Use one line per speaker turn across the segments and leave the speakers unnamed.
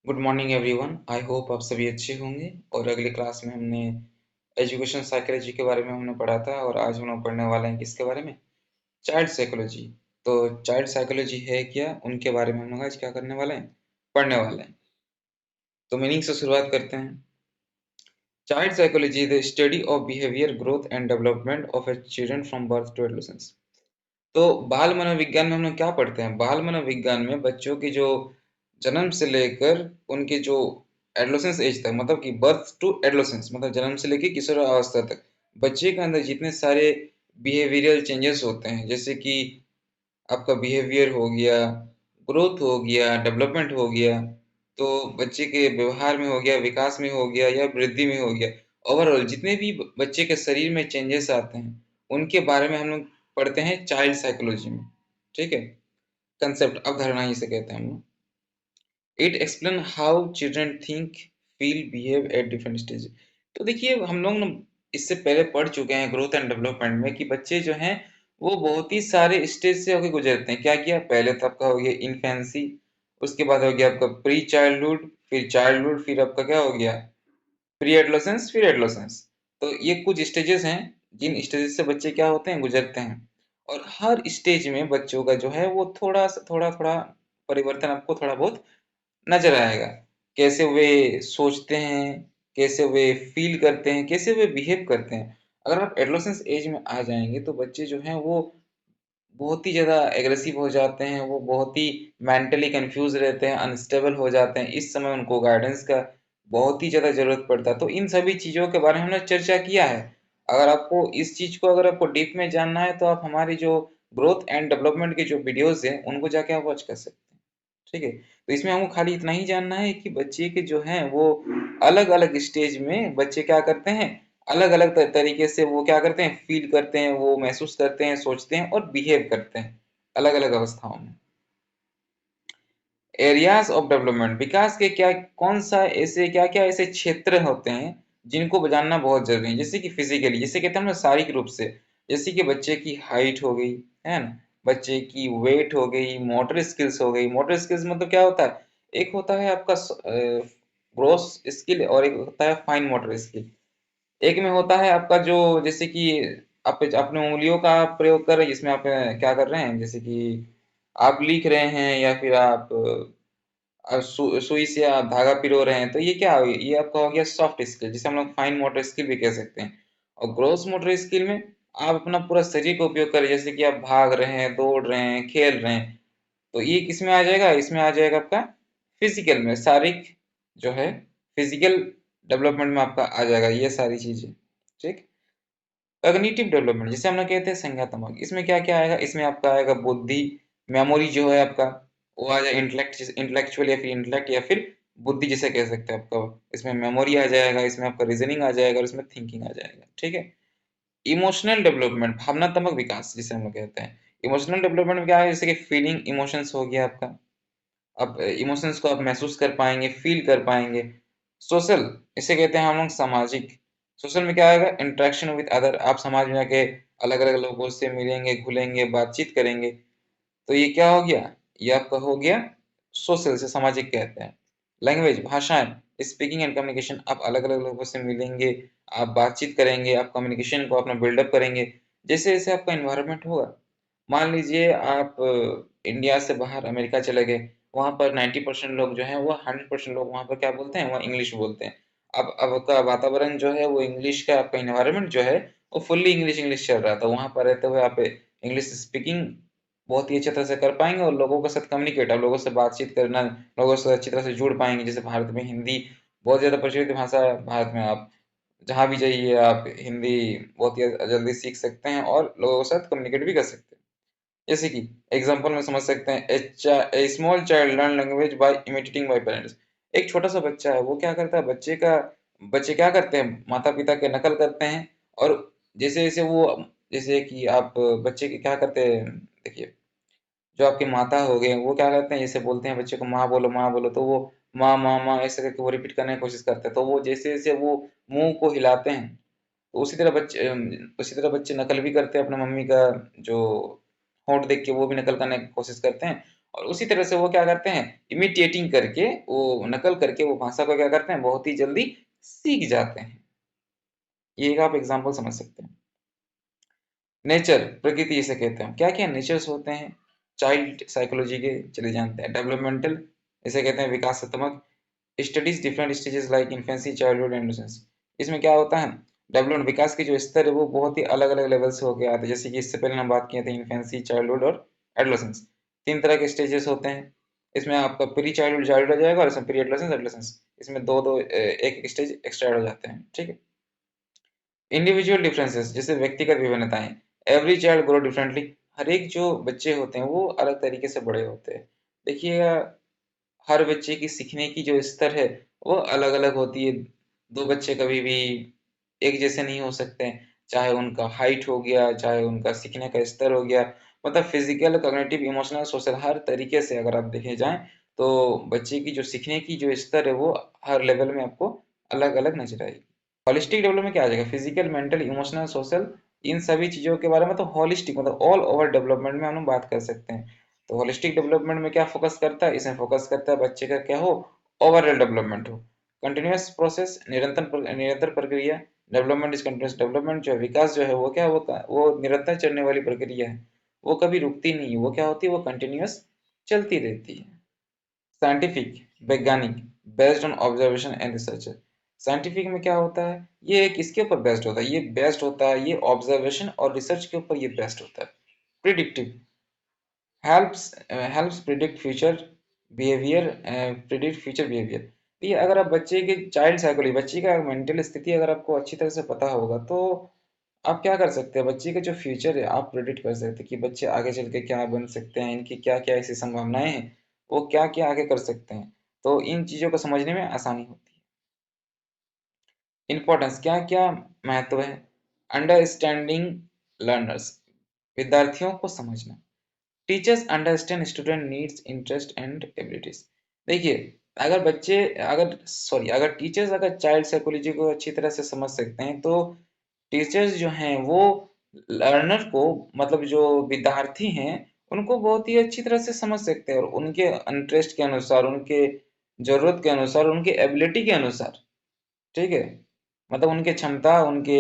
Good morning everyone. I hope आप सभी अच्छे होंगे। और अगली क्लास में हमने एजुकेशन साइकोलॉजी के बारे में हमने पढ़ा था और आज हम लोग पढ़ने वाले हैं किसके बारे में? Child psychology. तो चाइल्ड साइकोलॉजी है क्या, उनके बारे में हम लोग आज क्या करने वाले हैं, पढ़ने वाले हैं। तो मीनिंग से शुरुआत करते हैं। Child psychology the study of behaviour growth and development of a children from birth to adolescence. तो बाल मनोविज्ञान में हम लोग क्या पढ़ते हैं? बाल मनोविज्ञान में बच्चों की जो जन्म से लेकर उनके जो एडोलेसेंस एज तक, मतलब कि बर्थ टू एडोलेसेंस, मतलब जन्म से लेकर किशोरावस्था तक बच्चे के अंदर जितने सारे बिहेवियरल चेंजेस होते हैं, जैसे कि आपका बिहेवियर हो गया, ग्रोथ हो गया, डेवलपमेंट हो गया, तो बच्चे के व्यवहार में हो गया, विकास में हो गया या वृद्धि में हो गया, ओवरऑल जितने भी बच्चे के शरीर में चेंजेस आते हैं उनके बारे में हम लोग पढ़ते हैं चाइल्ड साइकोलॉजी में। ठीक है, कंसेप्ट अवधारणा इसे कहते हैं हम लोग। It explain how children think, feel, behave eight different stage. तो देखिए, हम लोग ना इससे पहले पढ़ चुके हैं ग्रोथ एंड डेवलपमेंट में कि बच्चे जो हैं वो बहुत ही सारे स्टेज से होकर गुजरते हैं। क्या किया? पहले तो आपका हो गया इन्फेंसी, उसके बाद हो गया आपका प्री चाइल्डहुड, फिर चाइल्डहुड, फिर आपका क्या हो गया प्री एडोलेसेंस, फिर एडोलेसेंस। तो ये कुछ स्टेजेस हैं जिन स्टेजेस से बच्चे क्या होते हैं, गुजरते हैं। और हर स्टेज में बच्चों का जो है वो थोड़ा परिवर्तन आपको थोड़ा बहुत नजर आएगा। कैसे वे सोचते हैं, कैसे वे फील करते हैं, कैसे वे बिहेव करते हैं। अगर आप एडोलेसेंस एज में आ जाएंगे तो बच्चे जो हैं वो बहुत ही ज़्यादा एग्रेसिव हो जाते हैं, वो बहुत ही मेंटली कंफ्यूज रहते हैं, अनस्टेबल हो जाते हैं। इस समय उनको गाइडेंस का बहुत ही ज़्यादा ज़रूरत पड़ता है। तो इन सभी चीज़ों के बारे में हमने चर्चा किया है। अगर आपको इस चीज़ को अगर आपको डीप में जानना है तो आप हमारी जो ग्रोथ एंड डेवलपमेंट की जो वीडियोज़ हैं उनको जाके आप वॉच कर सकते हैं। ठीक है? तो इसमें हमको खाली इतना ही जानना है कि बच्चे के जो हैं वो अलग-अलग स्टेज में बच्चे क्या करते हैं, अलग-अलग तरीके से वो क्या करते हैं, फील करते हैं, वो महसूस करते हैं, सोचते हैं और बिहेव करते हैं, अलग-अलग अवस्थाओं में। एरियाज ऑफ डेवलपमेंट, विकास के क्या कौन-सा ऐसे क्या-क्या ऐसे क्षेत्र होते हैं जिनको जानना बहुत ज़रूरी है। जैसे कि फिजिकली, जिसे कहते हैं ना शारीरिक रूप से, जैसे कि बच्चे की हाइट हो गई, है ना? बच्चे की वेट हो गई, मोटर स्किल्स हो गई। मोटर स्किल्स मतलब क्या होता है? एक होता है आपका ग्रॉस स्किल और एक होता है फाइन मोटर स्किल। एक में होता है आपका जो, जैसे कि आप अपने उंगलियों का प्रयोग कर रहे हैं, जिसमें आप क्या कर रहे हैं, जैसे कि आप लिख रहे हैं या फिर आप सुई से आप धागा पिरो रहे हैं, तो ये क्या हो गया? ये आपका हो गया सॉफ्ट स्किल, जिसे हम लोग फाइन मोटर स्किल भी कह सकते हैं। और ग्रॉस मोटर स्किल में आप अपना पूरा शरीर का उपयोग कर रहे हैं, जैसे कि आप भाग रहे हैं, दौड़ रहे हैं, खेल रहे हैं। तो ये किसमें आ जाएगा? इसमें आ जाएगा आपका फिजिकल में, शारीरिक जो है फिजिकल डेवलपमेंट में आपका आ जाएगा ये सारी चीजें। ठीक। कॉग्निटिव डेवलपमेंट जिसे हम लोग कहते हैं संज्ञानात्मक, इसमें क्या क्या आएगा? इसमें आपका आएगा बुद्धि, मेमोरी जो है आपका वो आ जाए, इंटेलेक्ट, इंटेलेक्चुअल या फिर इंटेलेक्ट या फिर बुद्धि जिसे कह सकते हैं आपका, इसमें मेमोरी आ जाएगा, इसमें आपका रीजनिंग आ जाएगा और इसमें थिंकिंग आ जाएगा। ठीक है। इमोशनल डेवलपमेंट, भावनात्मक विकास जिसे हम लोग कहते हैं। इमोशनल डेवलपमेंट में क्या है? जैसे कि फीलिंग इमोशंस हो गया आपका, आप इमोशंस को आप महसूस कर पाएंगे, फील कर पाएंगे। सोशल, इसे कहते हैं हम लोग सामाजिक। सोशल में क्या आएगा? इंटरेक्शन विद अदर, आप समाज में जाके अलग अलग लोगों से मिलेंगे, घुलेंगे, बातचीत करेंगे। तो ये क्या हो गया? ये आपका हो गया सोशल, से सामाजिक कहते हैं। लैंग्वेज, भाषाएं, स्पीकिंग एंड कम्युनिकेशन, आप अलग अलग लोगों से मिलेंगे, आप बातचीत करेंगे, आप कम्युनिकेशन को अपना बिल्डअप करेंगे। जैसे जैसे आपका इन्वायरमेंट होगा, मान लीजिए आप इंडिया से बाहर अमेरिका चले गए, वहाँ पर 90% लोग जो हैं वो 100% लोग वहाँ पर क्या बोलते हैं? वो इंग्लिश बोलते हैं। अब आपका वातावरण जो है वो इंग्लिश का, आपका एनवायरनमेंट जो है वो फुल्ली इंग्लिश इंग्लिश चल रहा था। वहाँ पर रहते हुए आप इंग्लिश स्पीकिंग बहुत ही अच्छी तरह से कर पाएंगे और लोगों के साथ कम्युनिकेट, आप लोगों से बातचीत करना, लोगों से अच्छी तरह से जुड़ पाएंगे। जैसे भारत में हिंदी बहुत ज़्यादा प्रचलित भाषा है। भारत में आप जहाँ भी जाइए आप हिंदी बहुत ही जल्दी सीख सकते हैं और लोगों के साथ कम्युनिकेट भी कर सकते हैं। जैसे कि एग्जांपल में समझ सकते हैं, a small child learn language by imitating by parents. एक छोटा सा बच्चा है, वो क्या करता है, बच्चे क्या करते हैं, माता पिता के नकल करते हैं। और जैसे जैसे वो, जैसे कि आप बच्चे के क्या करते हैं, देखिए, जो आपके माता हो गए वो क्या करते हैं, जैसे बोलते हैं बच्चे को माँ बोलो, तो वो माँ माँ माँ ऐसे करके वो रिपीट करने की कोशिश करते हैं। तो वो जैसे जैसे वो मुंह को हिलाते हैं, तो उसी तरह बच्चे नकल भी करते हैं अपने मम्मी का, जो होंठ देख के वो भी नकल करने की कोशिश करते हैं। और उसी तरह से वो क्या करते हैं, इमिटेटिंग करके, वो नकल करके वो भाषा को क्या करते हैं, बहुत ही जल्दी सीख जाते हैं। ये एक आप एग्जाम्पल समझ सकते हैं। नेचर, प्रकृति जिसे कहते हैं, क्या क्या नेचर्स होते हैं चाइल्ड साइकोलॉजी के, चले जानते हैं। डेवलपमेंटल, इसे कहते हैं विकासात्मक, studies different stages like infancy, childhood and adolescence. इसमें क्या होता है, डेवलपमेंट, विकास के जो स्तर है वो बहुत ही अलग अलग लेवल से होके आते हैं। जैसे कि इससे पहले हम बात किए थे इन्फेंसी, चाइल्डहुड और एडोलेसेंस, तीन तरह के स्टेजेस होते हैं। इसमें आपका प्री चाइल्डहुड चाइल्डहुड आ जाएगा, और इसमें प्री एडोलेसेंस एडोलेसेंस, इसमें दो दो एक एक स्टेज एक्स्ट्रा ऐड हो जाते हैं, ठीक है। इंडिविजुअल डिफरेंसेस, जैसे व्यक्तिगत विभिन्नताएं, एवरी चाइल्ड ग्रो डिफरेंटली, हर एक जो बच्चे होते हैं वो अलग तरीके से बड़े होते हैं। देखिएगा, हर बच्चे की सीखने की जो स्तर है वो अलग अलग होती है। दो बच्चे कभी भी एक जैसे नहीं हो सकते हैं, चाहे उनका हाइट हो गया, चाहे उनका सीखने का स्तर हो गया, मतलब फिजिकल, कॉग्निटिव, इमोशनल, सोशल, हर तरीके से अगर आप देखे जाएं तो बच्चे की जो सीखने की जो स्तर है वो हर लेवल में आपको अलग अलग नजर आएगी। होलिस्टिक डेवलपमेंट क्या आ जाएगा, फिजिकल, मेंटल, इमोशनल, सोशल, इन सभी चीजों के बारे में तो होलिस्टिक मतलब ऑल ओवर डेवलपमेंट में हम लोग बात कर सकते हैं। तो होलिस्टिक डेवलपमेंट में क्या फोकस करता है, इसमें फोकस करता है बच्चे का क्या हो, ओवरऑल डेवलपमेंट हो। कंटिन्यूअस प्रोसेस, निरंतर प्रक्रिया, डेवलपमेंट इज कंटिन्यूअस, डेवलपमेंट जो है, विकास जो है वो क्या, वो निरंतर चलने वाली प्रक्रिया है, वो कभी रुकती नहीं है, वो क्या होती है, वो कंटिन्यूअस चलती रहती है। साइंटिफिक, वैज्ञानिक, based on observation and research. Scientific में क्या होता है, ये किसके ऊपर बेस्ड होता है, ये बेस्ड होता है, ये ऑब्जर्वेशन और रिसर्च के ऊपर ये बेस्ड होता है। Predictive, helps helps predict future behaviour, predict future behaviour. ये अगर आप बच्चे के चाइल्ड साइकोलॉजी, बच्चे का मेंटल स्थिति अगर आपको अच्छी तरह से पता होगा तो आप क्या कर सकते हैं, बच्चे का जो फ्यूचर है आप प्रिडिक्ट कर सकते हैं कि बच्चे आगे चल के क्या बन सकते हैं, इनकी क्या क्या ऐसी संभावनाएं हैं, वो क्या क्या आगे कर सकते हैं। तो इन चीजों को समझने में आसानी होती है। इम्पोर्टेंस, क्या क्या महत्व है, अंडरस्टैंडिंग लर्नर्स, विद्यार्थियों को समझना। Teachers understand student needs, interest and abilities. देखिए, अगर बच्चे अगर सॉरी अगर टीचर्स अगर चाइल्ड साइकोलॉजी को अच्छी तरह से समझ सकते हैं तो टीचर्स जो हैं वो लर्नर को, मतलब जो विद्यार्थी हैं उनको बहुत ही अच्छी तरह से समझ सकते हैं, और उनके इंटरेस्ट के अनुसार, उनके जरूरत के अनुसार, उनके एबिलिटी के अनुसार, ठीक है, मतलब उनके क्षमता, उनके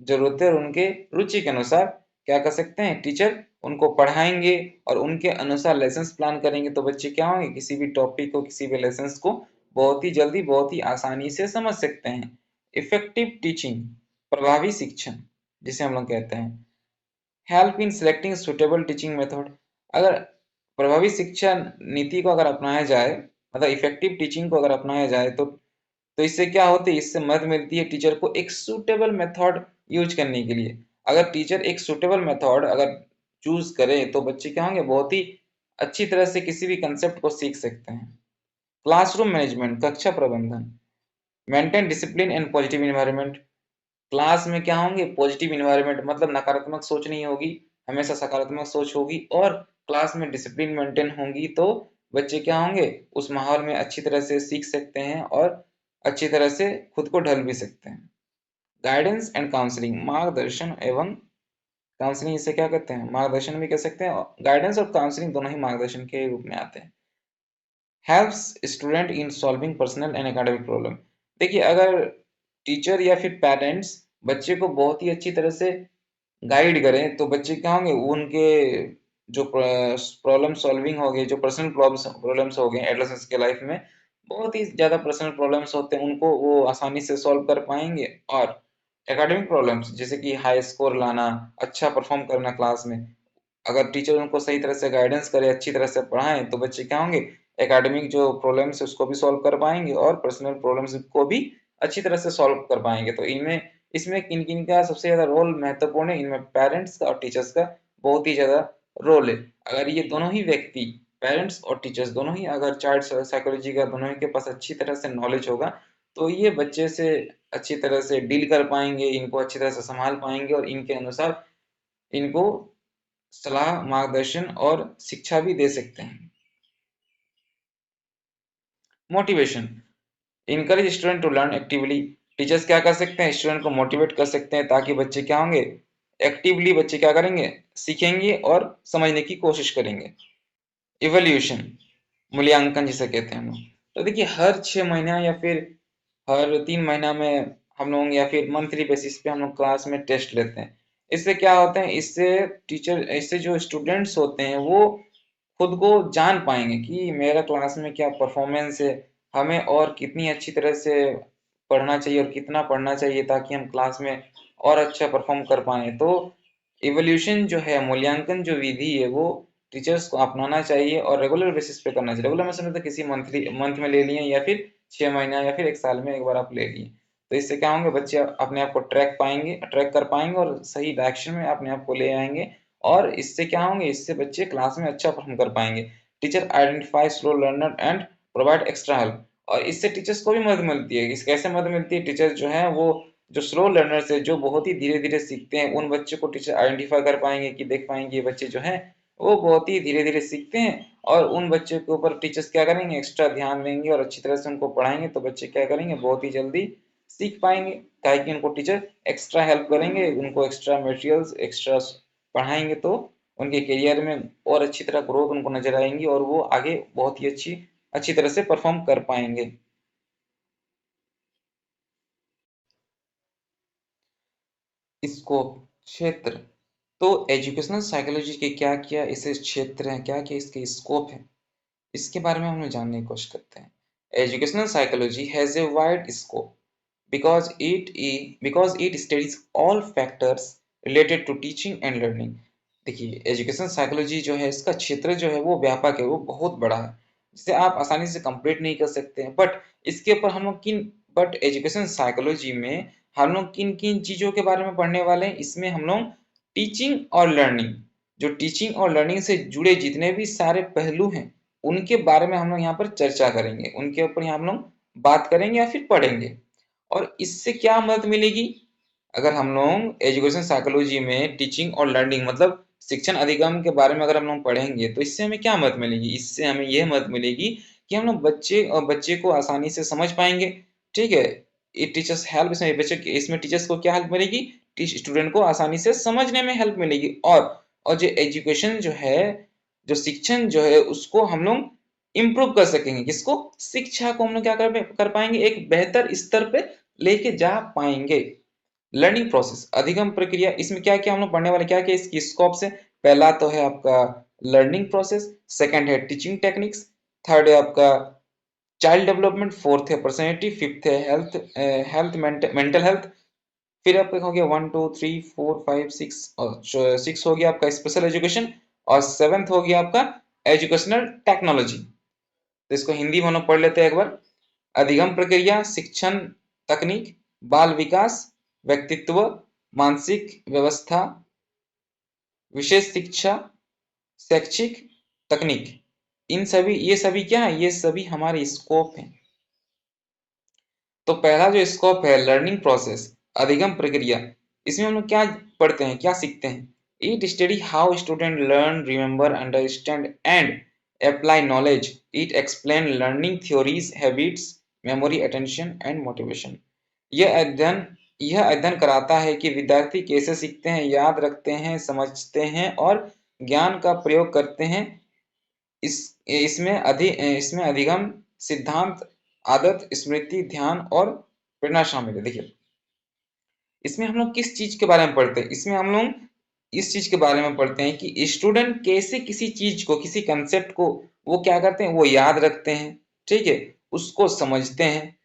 जरूरतें और उनके रुचि के अनुसार क्या कर सकते हैं, टीचर उनको पढ़ाएंगे और उनके अनुसार लेसन्स प्लान करेंगे, तो बच्चे क्या होंगे, किसी भी टॉपिक को, किसी भी लेसन्स को बहुत ही जल्दी, बहुत ही आसानी से समझ सकते हैं। इफेक्टिव टीचिंग, प्रभावी शिक्षण जिसे हम लोग कहते हैं। Help in selecting suitable teaching method, अगर प्रभावी शिक्षा नीति को अगर अपनाया जाए, मतलब इफेक्टिव टीचिंग को अगर अपनाया जाए तो इससे क्या होती है, इससे मदद मिलती है टीचर को एक सूटेबल मेथड यूज करने के लिए। अगर टीचर एक सूटेबल मेथड अगर चूज करे तो बच्चे क्या होंगे, बहुत ही अच्छी तरह से किसी भी कंसेप्ट को सीख सकते हैं। क्लासरूम मैनेजमेंट, कक्षा प्रबंधन, maintain discipline and positive environment. Class में क्या होंगे, पॉजिटिव इन्वायरमेंट, मतलब नकारात्मक सोच नहीं होगी, हमेशा सकारात्मक सोच होगी, और क्लास में डिसिप्लिन मेंटेन होंगी, तो बच्चे क्या होंगे, उस माहौल में अच्छी तरह से सीख सकते हैं और अच्छी तरह से खुद को ढल भी सकते हैं। गाइडेंस एंड काउंसलिंग, मार्गदर्शन एवं काउंसलिंग, इसे क्या कहते हैं, मार्गदर्शन भी कह सकते हैं, गाइडेंस और काउंसलिंग दोनों ही मार्गदर्शन के रूप में आते हैं। Helps student in solving personal and academic problem. देखिए, अगर टीचर या फिर पेरेंट्स बच्चे को बहुत ही अच्छी तरह से गाइड करें तो बच्चे क्या होंगे, उनके जो प्रॉब्लम सॉल्विंग हो गए, जो पर्सनल प्रॉब्लम्स हो गए एडolescents के लाइफ में, बहुत ही ज्यादा पर्सनल प्रॉब्लम्स होते हैं, उनको वो आसानी से सॉल्व कर पाएंगे। और एकेडमिक प्रॉब्लम्स जैसे कि हाई स्कोर लाना, अच्छा परफॉर्म करना क्लास में, अगर टीचर उनको सही तरह से गाइडेंस करे, अच्छी तरह से पढ़ाएं, तो बच्चे क्या होंगे, एकेडमिक जो प्रॉब्लम्स है उसको भी सॉल्व कर पाएंगे और पर्सनल प्रॉब्लम्स को भी अच्छी तरह से सॉल्व कर पाएंगे। तो इनमें इसमें किन किन का सबसे ज्यादा रोल महत्वपूर्ण है, इनमें पेरेंट्स का और टीचर्स का बहुत ही ज्यादा रोल है। अगर ये दोनों ही व्यक्ति, पेरेंट्स और टीचर्स दोनों ही, अगर चाइल्ड साइकोलॉजी का दोनों ही के पास अच्छी तरह से नॉलेज होगा तो ये बच्चे से अच्छी तरह से डील कर पाएंगे, इनको अच्छी तरह से संभाल पाएंगे और इनके अनुसार इनको सलाह, मार्गदर्शन और शिक्षा भी दे सकते हैं। Motivation, encourage student to learn actively. Teachers क्या कर सकते हैं, स्टूडेंट को मोटिवेट कर सकते हैं ताकि बच्चे क्या होंगे, एक्टिवली बच्चे क्या करेंगे, सीखेंगे और समझने की कोशिश करेंगे। इवोल्यूशन, मूल्यांकन जिसे कहते हैं हम लोग। तो देखिए हर 6 महीना या फिर हर 3 महीना में हम लोग या फिर मंथली बेसिस पे हम लोग क्लास में टेस्ट लेते हैं। इससे क्या होता है, इससे जो स्टूडेंट्स होते हैं वो खुद को जान पाएंगे कि मेरा क्लास में क्या परफॉर्मेंस है, हमें और कितनी अच्छी तरह से पढ़ना चाहिए और कितना पढ़ना चाहिए ताकि हम क्लास में और अच्छा परफॉर्म कर पाए। तो इवोल्यूशन जो है, मूल्यांकन जो विधि है, वो टीचर्स को अपनाना चाहिए और रेगुलर बेसिस पे करना चाहिए। रेगुलर में समझते किसी मंथ में ले लिए या फिर 6 महीना या फिर एक साल में एक बार आप ले लिए। तो इससे क्या होंगे, बच्चे अपने आप को ट्रैक कर पाएंगे और सही डायरेक्शन में अपने आप को ले आएंगे। और इससे क्या होंगे, इससे बच्चे क्लास में अच्छा परफॉर्म कर पाएंगे। Teacher identify slow learner and provide extra help. और इससे टीचर्स को भी मदद मिलती है। इस कैसे मदद मिलती है, टीचर जो है वो जो स्लो लर्नर्स है, जो बहुत ही धीरे धीरे सीखते हैं, उन बच्चों को टीचर आइडेंटिफाई कर पाएंगे कि देख पाएंगे ये बच्चे जो हैं वो बहुत ही धीरे धीरे सीखते हैं। और उन बच्चों के ऊपर टीचर्स क्या करेंगे, एक्स्ट्रा ध्यान देंगे और अच्छी तरह से उनको पढ़ाएंगे। तो बच्चे क्या करेंगे, बहुत ही जल्दी सीख पाएंगे, ताकि उनको टीचर एक्स्ट्रा हेल्प करेंगे, उनको एक्स्ट्रा मटेरियल्स एक्स्ट्रा पढ़ाएंगे। तो उनके करियर में और अच्छी तरह ग्रोथ उनको नजर आएंगी और वो आगे बहुत ही अच्छी तरह से परफॉर्म कर पाएंगे। स्कोप, क्षेत्र। तो एजुकेशनल साइकोलॉजी के क्या क्या ऐसे क्षेत्र हैं, क्या क्या इसके स्कोप हैं, इसके बारे में हम लोग जानने की कोशिश करते हैं। Educational psychology has a wide scope because it studies all factors related to teaching and learning। देखिए एजुकेशन साइकोलॉजी जो है, इसका क्षेत्र जो है वो व्यापक है, वो बहुत बड़ा है, जिसे आप आसानी से कंप्लीट नहीं कर सकते हैं। बट इसके ऊपर हम लोग किन बट एजुकेशन साइकोलॉजी में हम लोग किन किन चीजों के बारे में पढ़ने वाले हैं, इसमें हम लोग टीचिंग और लर्निंग, जो टीचिंग और लर्निंग से जुड़े जितने भी सारे पहलू हैं उनके बारे में हम लोग यहाँ पर चर्चा करेंगे, उनके ऊपर यहाँ हम लोग बात करेंगे या फिर पढ़ेंगे। और इससे क्या मदद मिलेगी, अगर हम लोग एजुकेशन साइकोलॉजी में टीचिंग और लर्निंग मतलब शिक्षण अधिगम के बारे में अगर हम लोग पढ़ेंगे, तो इससे हमें क्या मदद मिलेगी, इससे हमें यह मदद मिलेगी कि हम लोग बच्चे को आसानी से समझ पाएंगे। ठीक है, ये टीचर्स हेल्प, इसमें टीचर्स को क्या हेल्प मिलेगी, स्टूडेंट को आसानी से समझने में हेल्प मिलेगी। और जो एजुकेशन जो है, जो शिक्षण जो है, उसको हम लोग इम्प्रूव कर सकेंगे। किसको, शिक्षा को हम लोग क्या कर पाएंगे, एक बेहतर स्तर पे लेके जा पाएंगे। लर्निंग प्रोसेस, अधिगम प्रक्रिया, इसमें क्या क्या हम लोग पढ़ने वाले, क्या क्या इसकी स्कोप से। पहला तो है आपका लर्निंग प्रोसेस, सेकंड है टीचिंग टेक्निक्स, थर्ड है आपका चाइल्ड डेवलपमेंट, फोर्थ है पर्सनैलिटी, फिफ्थ है हेल्थ मेंटल हेल्थ। फिर आपका हो गया 1 2 3 4 5 6, और 6 हो गया आपका स्पेशल एजुकेशन, और 7th हो गया आपका एजुकेशनल टेक्नोलॉजी। तो इसको हिंदी में हम लोग पढ़ लेते हैं एक बार। अधिगम प्रक्रिया, शिक्षण तकनीक, बाल विकास, व्यक्तित्व, मानसिक व्यवस्था, विशेष शिक्षा, शैक्षिक तकनीक। ये सभी क्या है, ये सभी हमारे स्कोप हैं। तो पहला जो स्कोप है लर्निंग प्रोसेस, अधिगम प्रक्रिया, इसमें हम लोग क्या पढ़ते हैं, क्या सीखते हैं। It study how student learn, remember, understand and apply knowledge. It explain learning theories, habits, memory, attention and motivation. यह अध्ययन कराता है कि विद्यार्थी कैसे सीखते हैं, याद रखते हैं, समझते हैं और ज्ञान का प्रयोग करते हैं। इसमें अधिगम, सिद्धांत, आदत, स्मृति, ध्यान और प्रेरणा शामिल है। देखिए इसमें हम लोग किस चीज के बारे में पढ़ते हैं, इसमें हम लोग इस चीज के बारे में पढ़ते हैं कि स्टूडेंट कैसे किसी चीज को, किसी कंसेप्ट को वो क्या करते हैं, वो याद रखते हैं। ठीक है, उसको समझते हैं,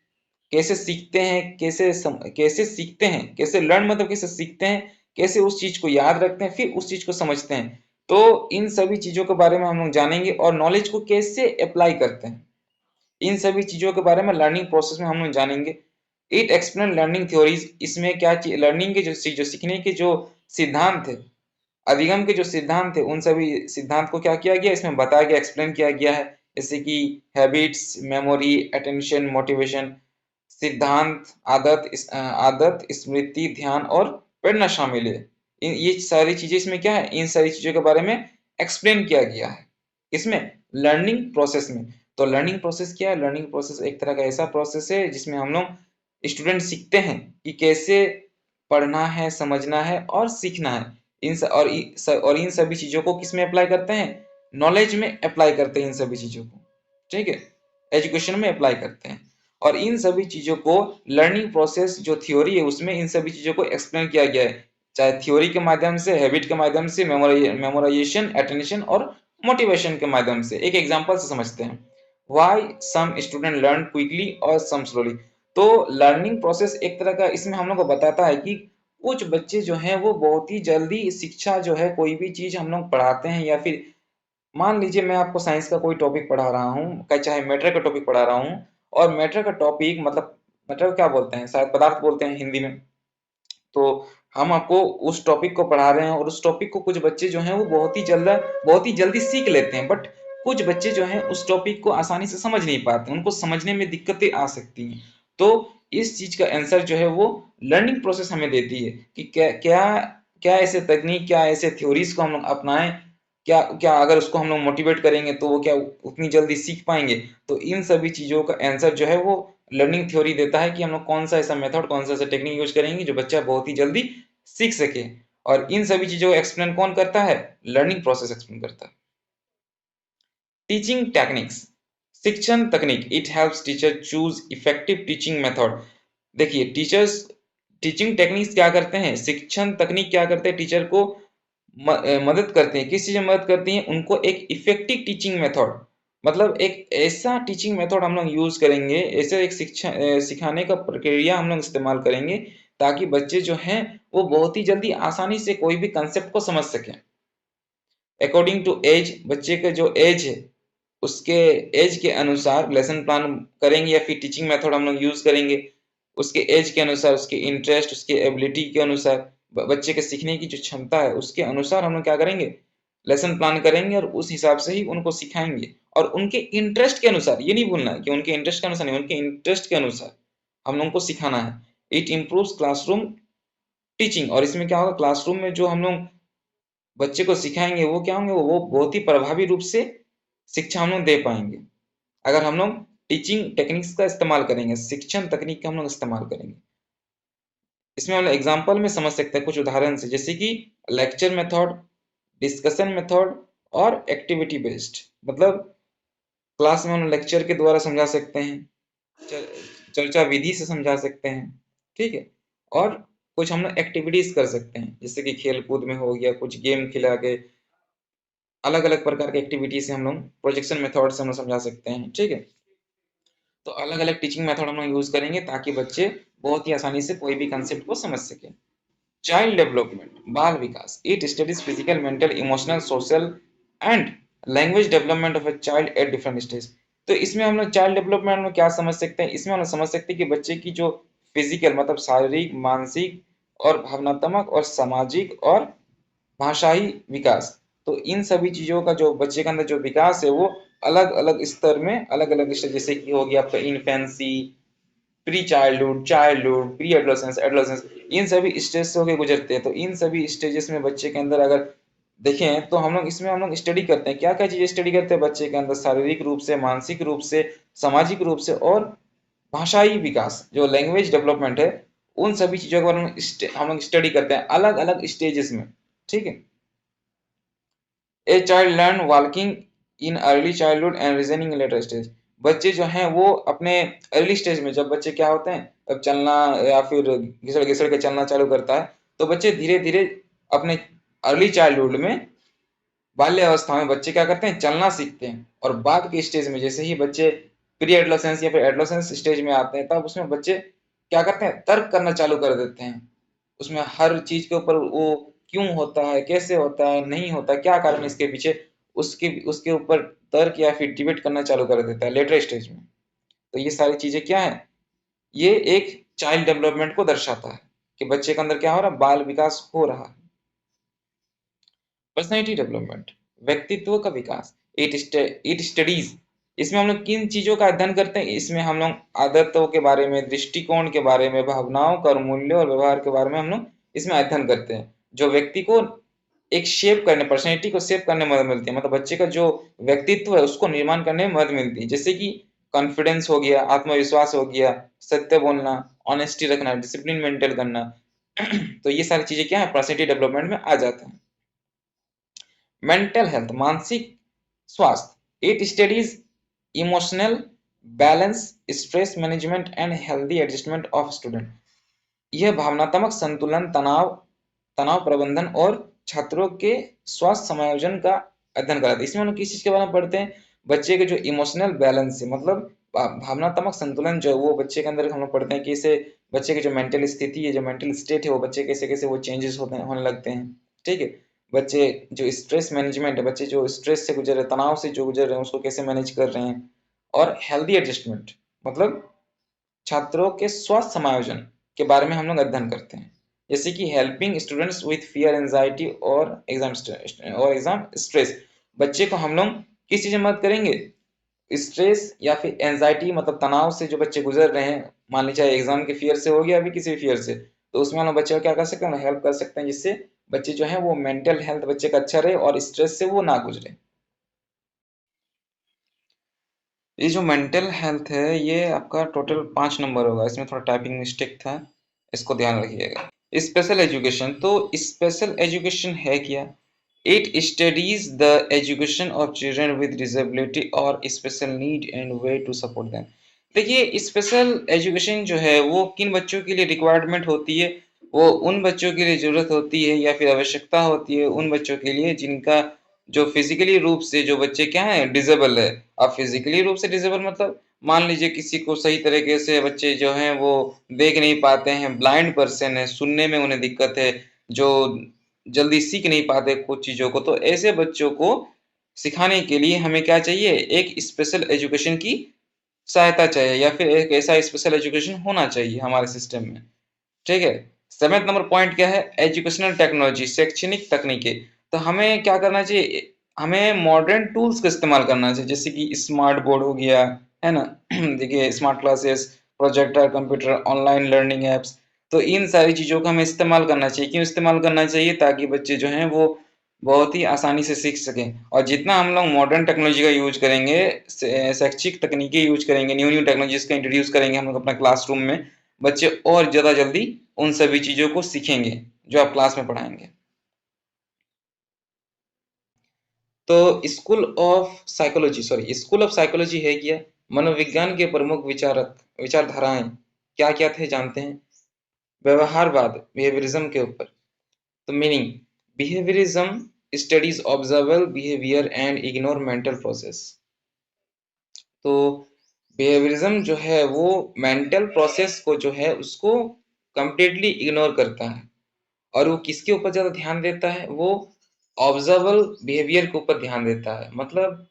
कैसे सीखते हैं, कैसे सीखते हैं, कैसे लर्न मतलब कैसे सीखते हैं, कैसे उस चीज को याद रखते हैं, फिर उस चीज को समझते हैं। तो इन सभी चीजों के बारे में हम लोग जानेंगे और नॉलेज को कैसे अप्लाई करते हैं, इन सभी चीजों के बारे में लर्निंग प्रोसेस में हम लोग जानेंगे। इट एक्सप्लेन लर्निंग थ्योरीज, इसमें क्या चीज, लर्निंग के जो सीखने के जो सिद्धांत है, अधिगम के जो सिद्धांत है, उन सभी सिद्धांत को क्या किया गया, इसमें बताया गया, एक्सप्लेन किया गया है। जैसे कि हैबिट्स, मेमोरी, अटेंशन, मोटिवेशन, सिद्धांत, आदत, स्मृति, ध्यान और प्रेरणा शामिल है। ये सारी चीजें इसमें क्या है, इन सारी चीजों के बारे में एक्सप्लेन किया गया है। इसमें लर्निंग प्रोसेस में। तो लर्निंग प्रोसेस क्या है, लर्निंग प्रोसेस एक तरह का ऐसा प्रोसेस है जिसमें हम लोग स्टूडेंट सीखते हैं कि कैसे पढ़ना है, समझना है और सीखना है। और इन सभी चीजों को किस में अप्लाई करते हैं, नॉलेज में अप्लाई करते हैं इन सभी चीजों को, ठीक है, एजुकेशन में अप्लाई करते हैं। और इन सभी चीजों को लर्निंग प्रोसेस जो थ्योरी है उसमें इन सभी चीजों को एक्सप्लेन किया गया है, चाहे थ्योरी के माध्यम से, हैबिट के माध्यम से, मेमोराइजेशन, अटेंशन और मोटिवेशन के माध्यम से। एक एग्जांपल से समझते हैं, why some student learn quickly और सम स्लोली। तो लर्निंग प्रोसेस एक तरह का इसमें हम लोग को बताता है कि कुछ बच्चे जो हैं वो बहुत ही जल्दी शिक्षा जो है, कोई भी चीज हम लोग पढ़ाते हैं, या फिर मान लीजिए मैं आपको साइंस का कोई टॉपिक पढ़ा रहा हूँ, चाहे मैटर का टॉपिक पढ़ा रहा हूँ, और मैटर का टॉपिक मतलब मैटर क्या बोलते हैं, शायद पदार्थ बोलते हैं हिंदी में। तो हम आपको उस टॉपिक को पढ़ा रहे हैं और उस टॉपिक को कुछ बच्चे जो हैं वो बहुत ही जल्दी सीख लेते हैं, बट कुछ बच्चे जो हैं उस टॉपिक को आसानी से समझ नहीं पाते, उनको समझने में दिक्कतें आ सकती हैं। तो इस चीज का आंसर जो है वो लर्निंग प्रोसेस हमें देती है कि क्या क्या क्या ऐसे तकनीक, क्या ऐसे थ्योरीज को हम लोग अपनाएं, क्या क्या अगर उसको हम लोग मोटिवेट करेंगे तो वो क्या उतनी जल्दी सीख पाएंगे। तो इन सभी चीजों का आंसर जो है वो लर्निंग थ्योरी देता है कि हम लोग कौन सा ऐसा मेथड, कौन सा ऐसा टेक्निक यूज करेंगे जो बच्चा बहुत ही जल्दी सीख सके। और इन सभी चीजों को एक्सप्लेन कौन करता है, लर्निंग प्रोसेस एक्सप्लेन करता है। टीचिंग टेक्निक्स, शिक्षण तकनीक, it helps teacher choose effective teaching method. देखिए टीचर्स, टीचिंग टेक्निक्स क्या करते हैं, शिक्षण तकनीक क्या करते हैं, टीचर को मदद करते हैं, किस चीज में मदद करती हैं, उनको एक इफेक्टिव टीचिंग मेथड, मतलब एक ऐसा टीचिंग मेथड हम लोग यूज करेंगे, ऐसे एक शिक्षा सिखाने का प्रक्रिया हम लोग इस्तेमाल करेंगे ताकि बच्चे जो हैं वो बहुत ही जल्दी आसानी से कोई भी कंसेप्ट को समझ सकें। अकॉर्डिंग टू एज, बच्चे का जो एज है उसके एज के अनुसार लेसन प्लान करेंगे या फिर टीचिंग मेथड हम लोग यूज करेंगे, उसके एज के अनुसार, उसके इंटरेस्ट, उसके एबिलिटी के अनुसार, बच्चे के सीखने की जो क्षमता है उसके अनुसार हम लोग क्या करेंगे, लेसन प्लान करेंगे और उस हिसाब से ही उनको सिखाएंगे। और उनके इंटरेस्ट के अनुसार, ये नहीं भूलना कि उनके इंटरेस्ट के अनुसार नहीं, उनके इंटरेस्ट के अनुसार हम लोग को सिखाना है। इट इम्प्रूव्स क्लासरूम टीचिंग, और इसमें क्या होगा, क्लासरूम में जो हम लोग बच्चे को सिखाएंगे वो क्या होंगे, वो बहुत ही प्रभावी रूप से शिक्षा हम लोग दे पाएंगे अगर हम लोग टीचिंग टेक्निक्स का इस्तेमाल करेंगे, शिक्षण तकनीक का हम लोग इस्तेमाल करेंगे। इसमें हम एग्जाम्पल में समझ सकते हैं कुछ उदाहरण से, जैसे कि लेक्चर मेथड, डिस्कशन मेथड और एक्टिविटी बेस्ड। मतलब क्लास में हम लेक्चर के द्वारा समझा सकते हैं, चर्चा विधि से समझा सकते हैं, ठीक है। और कुछ हम लोग एक्टिविटीज कर सकते हैं, जैसे कि खेल कूद में हो गया, कुछ गेम खिला के, अलग अलग प्रकार की एक्टिविटी से हम लोग प्रोजेक्शन मेथड से हम लोग समझा सकते हैं, ठीक है। तो अलग अलग टीचिंग मेथड हम लोग यूज करेंगे ताकि बच्चे बहुत ही आसानी से कोई भी कंसेप्ट को समझ सके। चाइल्ड डेवलपमेंट, बाल विकास, it studies physical, mental, emotional, social and language development of a child at different stage. तो इसमें हम लोग चाइल्ड डेवलपमेंट में क्या समझ सकते हैं, इसमें हम लोग समझ सकते हैं कि बच्चे की जो फिजिकल मतलब शारीरिक, मानसिक और भावनात्मक और सामाजिक और भाषाई विकास, तो इन सभी चीजों का जो बच्चे के अंदर जो विकास है वो अलग अलग स्तर में, अलग अलग स्तर, जैसे कि हो गया आपका infancy, pre childhood, childhood, pre adolescence, adolescence, इन सभी स्टेज से होकर गुजरते हैं। तो इन सभी स्टेजेस में बच्चे के अंदर अगर देखें तो हम लोग इसमें हम लोग स्टडी करते हैं, क्या क्या चीजें स्टडी करते हैं बच्चे के अंदर, शारीरिक रूप से, मानसिक रूप से, सामाजिक रूप से और भाषाई विकास, जो लैंग्वेज डेवलपमेंट है, उन सभी चीजों के बारे में हम लोग स्टडी करते हैं अलग अलग स्टेजेस में, ठीक है। A child learn walking in early childhood and reasoning in later stage. बच्चे जो हैं वो अपने अर्ली स्टेज में, जब बच्चे क्या होते हैं, अब चलना या फिर घिसड़ घिसड़ के चलना चालू करता है, तो बच्चे धीरे धीरे अपने अर्ली चाइल्डहुड में, बाल्य अवस्था में बच्चे क्या करते हैं, चलना सीखते हैं। और बाद के स्टेज में जैसे ही बच्चे प्री एडोलेसेंस या फिर एडोलेसेंस स्टेज में आते हैं, तब उसमें बच्चे क्या करते हैं, तर्क करना चालू कर देते हैं। उसमें हर चीज के ऊपर वो क्यों होता है, कैसे होता है, नहीं होता, क्या कारण है इसके पीछे, उसके उसके ऊपर तर्क या फिर डिबेट करना चालू कर देता है लेटर स्टेज में। तो ये सारी चीजें क्या है, ये एक चाइल्ड डेवलपमेंट को दर्शाता है कि बच्चे के अंदर क्या हो रहा है, बाल विकास हो रहा है। पर्सनैलिटी डेवलपमेंट, व्यक्तित्व का विकास, इट स्टडीज, इसमें हम लोग किन चीजों का अध्ययन करते हैं, इसमें हम लोग आदतों के बारे में, दृष्टिकोण के बारे में, भावनाओं का, मूल्यों और व्यवहार के बारे में हम लोग इसमें अध्ययन करते हैं, जो व्यक्ति को एक शेप करने, पर्सनैलिटी को शेप करने में मदद मिलती है, मतलब बच्चे का जो व्यक्तित्व है उसको निर्माण करने में मदद मिलती है, जैसे कि कॉन्फिडेंस हो गया, आत्मविश्वास हो गया, सत्य बोलना, ऑनेस्टी रखना, डिसिप्लिन मेंटेन करना। तो ये सारी चीजें क्या है, पर्सनैलिटी डेवलपमेंट में आ जाता है। मेंटल हेल्थ, मानसिक स्वास्थ्य, it studies emotional balance, stress management and healthy adjustment of student. यह भावनात्मक संतुलन, तनाव तनाव प्रबंधन और छात्रों के स्वास्थ्य समायोजन का अध्ययन कराता है। इसमें हम लोग किस चीज के बारे में पढ़ते हैं? बच्चे के जो इमोशनल बैलेंस है, मतलब भावनात्मक संतुलन जो वो बच्चे के अंदर हम लोग पढ़ते हैं कि इसे बच्चे की जो मेंटल स्थिति है, जो मेंटल स्टेट है, वो बच्चे कैसे कैसे वो चेंजेस होने लगते हैं। ठीक है, बच्चे जो स्ट्रेस मैनेजमेंट है, बच्चे जो स्ट्रेस से गुजर रहे, तनाव से जो गुजर रहे हैं, उसको कैसे मैनेज कर रहे हैं। और हेल्दी एडजस्टमेंट मतलब छात्रों के स्वास्थ्य समायोजन के बारे में हम लोग अध्ययन करते हैं, जैसे कि helping students with fear, anxiety और एग्जाम स्ट्रेस। बच्चे को हम लोग किस चीज में मदद करेंगे? स्ट्रेस या फिर एंजाइटी मतलब तनाव से जो बच्चे गुजर रहे हैं, मान लीजिए एग्जाम के फियर से हो गया, अभी किसी भी फियर से, तो उसमें हम लोग बच्चे को क्या कर सकते हैं? हेल्प कर सकते हैं, जिससे बच्चे जो है वो मेंटल हेल्थ बच्चे का अच्छा रहे और स्ट्रेस से वो ना गुजरे। ये जो मेंटल हेल्थ है, ये आपका टोटल 5 नंबर होगा, इसमें थोड़ा टाइपिंग मिस्टेक था, इसको ध्यान रखिएगा। स्पेशल एजुकेशन, तो स्पेशल एजुकेशन है क्या? It studies the education of children with disability और special need and way to support them. देखिए, स्पेशल एजुकेशन जो है वो किन बच्चों के लिए रिक्वायरमेंट होती है? वो उन बच्चों के लिए जरूरत होती है या फिर आवश्यकता होती है उन बच्चों के लिए जिनका जो फिजिकली रूप से जो बच्चे क्या है, डिसेबल है। अब फिजिकली रूप से डिसेबल मतलब मान लीजिए किसी को सही तरीके से बच्चे जो हैं वो देख नहीं पाते हैं, ब्लाइंड पर्सन है, सुनने में उन्हें दिक्कत है, जो जल्दी सीख नहीं पाते कुछ चीजों को, तो ऐसे बच्चों को सिखाने के लिए हमें क्या चाहिए? एक स्पेशल एजुकेशन की सहायता चाहिए, या फिर एक ऐसा स्पेशल एजुकेशन होना चाहिए हमारे सिस्टम में। ठीक है। 7th नंबर पॉइंट क्या है? एजुकेशनल टेक्नोलॉजी, शैक्षणिक तकनीकें। तो हमें क्या करना चाहिए? हमें मॉडर्न टूल्स का इस्तेमाल करना चाहिए, जैसे कि स्मार्ट बोर्ड हो गया, है ना? देखिए, smart classes, projector, computer, online learning apps. तो इन सारी चीजों का हमें इस्तेमाल करना चाहिए। क्यों इस्तेमाल करना चाहिए? ताकि बच्चे जो हैं वो बहुत ही आसानी से सीख सकें। और जितना हम लोग मॉडर्न टेक्नोलॉजी का यूज करेंगे, शैक्षिक तकनीकी यूज करेंगे, न्यू न्यू टेक्नोलॉजीज का इंट्रोड्यूस करेंगे हम लोग अपना क्लासरूम में, बच्चे और ज्यादा जल्दी उन सभी चीजों को सीखेंगे जो आप क्लास में पढ़ाएंगे। तो स्कूल ऑफ साइकोलॉजी है क्या? मनोविज्ञान के प्रमुख विचारधाराएं क्या क्या थे जानते हैं? व्यवहारवाद, बिहेवियरिज्म के ऊपर। तो meaning, behaviourism studies observable behaviour and ignore mental process. तो बिहेवियरिज्म जो है वो मेंटल प्रोसेस को जो है उसको कंप्लीटली इग्नोर करता है। और वो किसके ऊपर ज्यादा ध्यान देता है? वो ऑब्जर्वेबल बिहेवियर के ऊपर ध्यान देता है। मतलब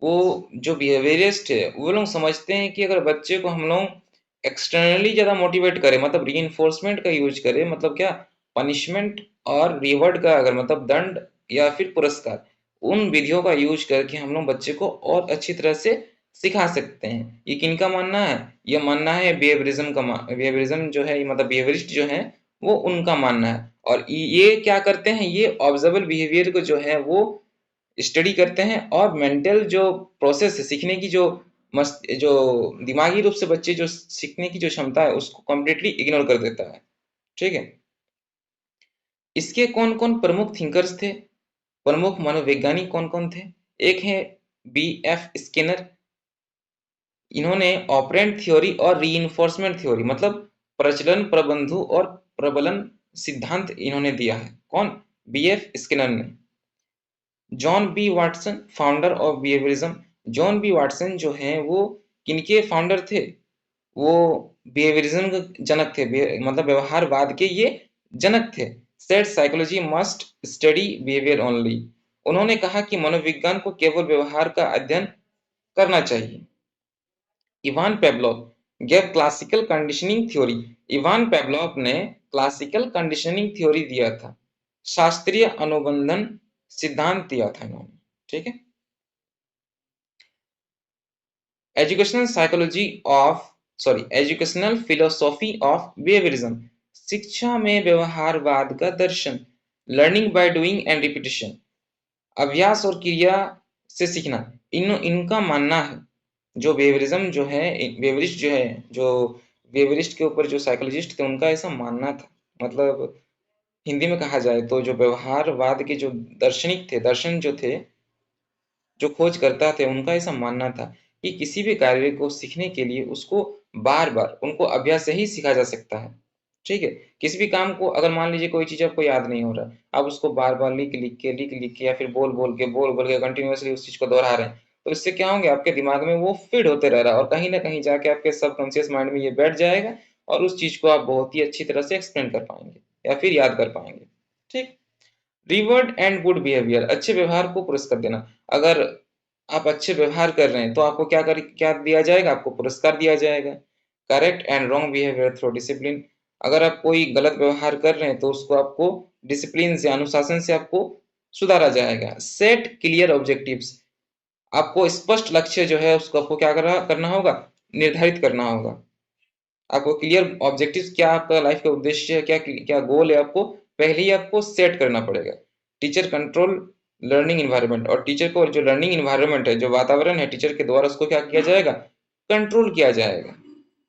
वो जो बिहेवियरिस्ट है वो लोग समझते हैं कि अगर बच्चे को हम लोग एक्सटर्नली ज्यादा मोटिवेट करें, मतलब रीइंफोर्समेंट का यूज करें, मतलब क्या, पनिशमेंट और रिवॉर्ड का, अगर मतलब दंड या फिर पुरस्कार, उन विधियों का यूज करके हम लोग बच्चे को और अच्छी तरह से सिखा सकते हैं। ये किनका मानना है? ये मानना है बिहेवियरिज्म का। बिहेवियरिज्म जो है मतलब बिहेवियरिस्ट जो है वो उनका मानना है। और ये क्या करते हैं? ये ऑब्जर्वेबल बिहेवियर को जो है वो स्टडी करते हैं, और मेंटल जो प्रोसेस है, सीखने की जो मस्त जो दिमागी रूप से बच्चे जो सीखने की जो क्षमता है उसको कम्प्लीटली इग्नोर कर देता है। ठीक है। इसके कौन कौन प्रमुख थिंकर्स थे, प्रमुख मनोवैज्ञानिक कौन कौन थे? एक है B.F. स्किनर। इन्होंने ऑपरेंट थ्योरी और रीइंफोर्समेंट थ्योरी मतलब प्रचलन, प्रबंधु और प्रबलन सिद्धांत इन्होंने दिया है। कौन? B.F. स्किनर ने। John B Watson, founder of behaviourism. John B Watson जो हैं वो किनके फाउंडर थे? वो बिहेवियरिज्म के जनक थे, मतलब व्यवहारवाद के ये जनक थे। Said psychology must study behaviour only. उन्होंने कहा कि मनोविज्ञान को केवल व्यवहार का अध्ययन करना चाहिए। Ivan Pavlov gave classical conditioning theory. Ivan Pavlov ने क्लासिकल कंडीशनिंग थ्योरी दिया था। शास्त्रीय अनुबंधन सिद्धांत दिया था इन्होंने। ठीक है। Educational psychology of educational philosophy of behaviourism. शिक्षा में व्यवहारवाद का दर्शन। Learning by doing and repetition, अभ्यास और क्रिया से सीखना। इनका मानना है, जो बिहेवियरिज्म जो है, बिहेवियरिस्ट जो है, जो बिहेवियरिस्ट के ऊपर जो साइकोलॉजिस्ट थे उनका ऐसा मानना था। मतलब हिंदी में कहा जाए तो जो व्यवहारवाद के जो दार्शनिक थे, दर्शन जो थे, जो खोजकर्ता थे उनका ऐसा मानना था कि किसी भी कार्य को सीखने के लिए उसको बार-बार उनको अभ्यास से ही सीखा जा सकता है। ठीक है? किसी भी काम को अगर मान लीजिए कोई चीज़ आपको याद नहीं हो रहा, आप उसको बार-बार लिख-लिख के या फिर बोल-बोल के कंटीन्यूअसली उस चीज़ को दोहरा रहे हैं, तो इससे क्या होंगे आपके दिमाग में वो फीड होते रह रहा है और कहीं न कहीं जाके आपके सबकॉन्शियस माइंड में ये बैठ जाएगा और उस चीज़ को आप बहुत ही अच्छी तरह से एक्सप्लेन कर पाएँगे या फिर याद कर पाएँगे। ठीक? रिवॉर्ड एंड गुड बिहेवियर अच्छे व्यवहार को पुरस्कार देना। अगर आप अच्छे व्यवहार कर रहे हैं तो आपको क्या दिया जाएगा? आपको पुरस्कार दिया जाएगा। Correct and wrong behaviour through discipline अगर आप कोई गलत व्यवहार कर रहे हैं तो उसको आपको डिसिप्लिन से अनुशासन से आपको सुधारा जाएगा। सेट क्लियर ऑब्जेक्टिव्स आपको स्पष्ट लक्ष्य जो है उसको आपको क्या करना होगा? निर्धारित करना होगा। आपको क्लियर ऑब्जेक्टिव्स क्या आपका लाइफ का उद्देश्य है, क्या गोल है आपको पहले ही आपको सेट करना पड़ेगा। टीचर कंट्रोल लर्निंग एनवायरनमेंट और टीचर को जो लर्निंग एनवायरनमेंट है, जो वातावरण है टीचर के द्वारा उसको क्या किया जाएगा? कंट्रोल किया जाएगा।